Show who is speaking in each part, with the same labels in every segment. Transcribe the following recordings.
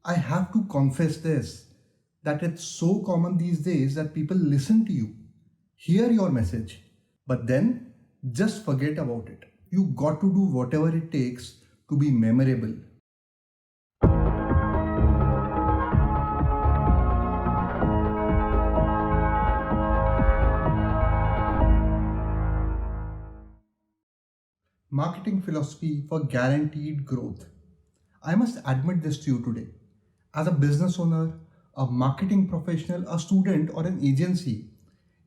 Speaker 1: I have to confess this that it's so common these days that people listen to you, hear your message, but then just forget about it. You got to do whatever it takes to be memorable. Marketing philosophy for guaranteed growth. I must admit this to you today. As a business owner, a marketing professional, a student, or an agency,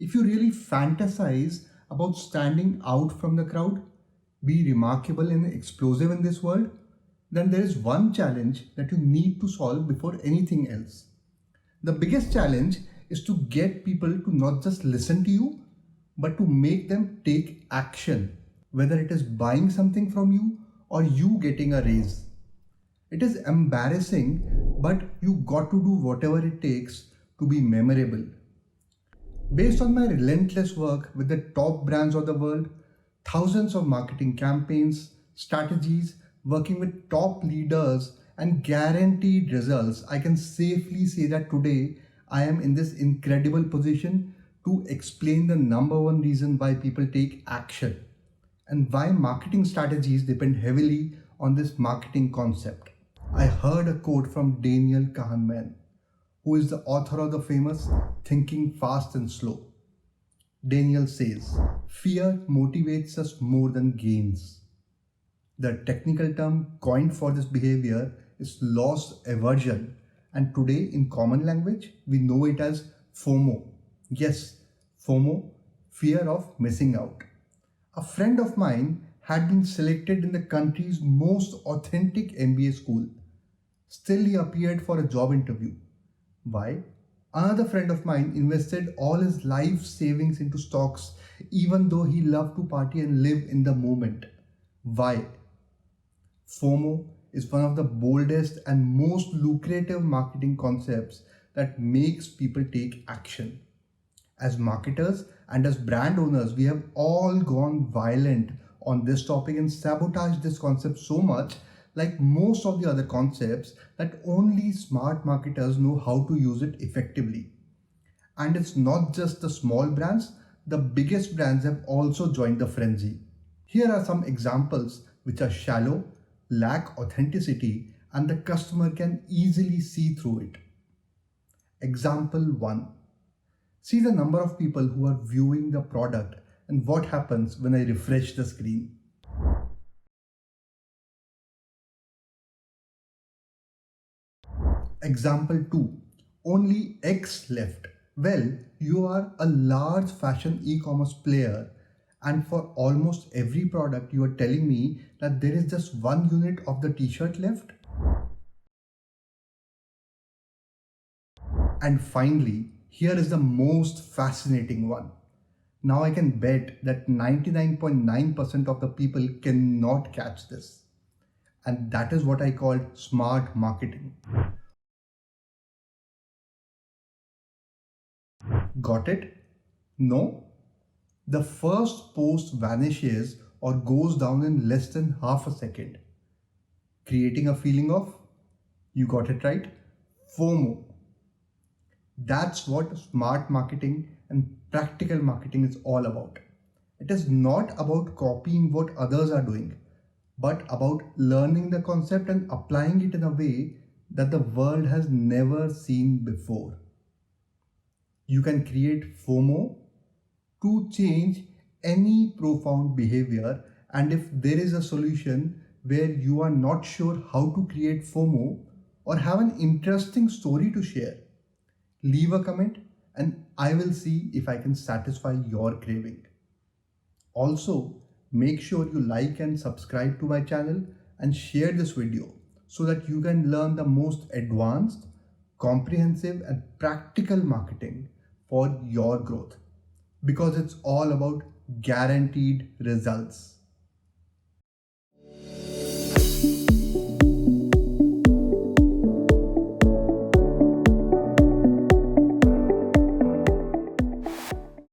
Speaker 1: if you really fantasize about standing out from the crowd, be remarkable and explosive in this world, then there is one challenge that you need to solve before anything else. The biggest challenge is to get people to not just listen to you, but to make them take action, whether it is buying something from you or you getting a raise. It is embarrassing, but you got to do whatever it takes to be memorable. Based on my relentless work with the top brands of the world, thousands of marketing campaigns, strategies, working with top leaders, and guaranteed results, I can safely say that today I am in this incredible position to explain the number one reason why people take action and why marketing strategies depend heavily on this marketing concept. I heard a quote from Daniel Kahneman, who is the author of the famous Thinking Fast and Slow. Daniel says, fear motivates us more than gains. The technical term coined for this behavior is loss aversion, and today in common language we know it as FOMO. Yes, FOMO, fear of missing out. A friend of mine had been selected in the country's most authentic MBA school. Still, he appeared for a job interview. Why? Another friend of mine invested all his life savings into stocks even though he loved to party and live in the moment. Why? FOMO is one of the boldest and most lucrative marketing concepts that makes people take action. As marketers and as brand owners, we have all gone violent on this topic and sabotaged this concept so much, like most of the other concepts, that only smart marketers know how to use it effectively. And it's not just the small brands, the biggest brands have also joined the frenzy. Here are some examples which are shallow, lack authenticity, and the customer can easily see through it. Example 1. See the number of people who are viewing the product and what happens when I refresh the screen. Example 2. Only X left. Well, you are a large fashion e-commerce player, and for almost every product you are telling me that there is just one unit of the t-shirt left. And finally, here is the most fascinating one. Now I can bet that 99.9% of the people cannot catch this. And that is what I call smart marketing. Got it? No? The first post vanishes or goes down in less than half a second, creating a feeling of, you got it right, FOMO. That's what smart marketing and practical marketing is all about. It is not about copying what others are doing, but about learning the concept and applying it in a way that the world has never seen before. You can create FOMO to change any profound behavior, and if there is a solution where you are not sure how to create FOMO or have an interesting story to share, leave a comment and I will see if I can satisfy your craving. Also, make sure you like and subscribe to my channel and share this video so that you can learn the most advanced, comprehensive and practical marketing for your growth, because it's all about guaranteed results.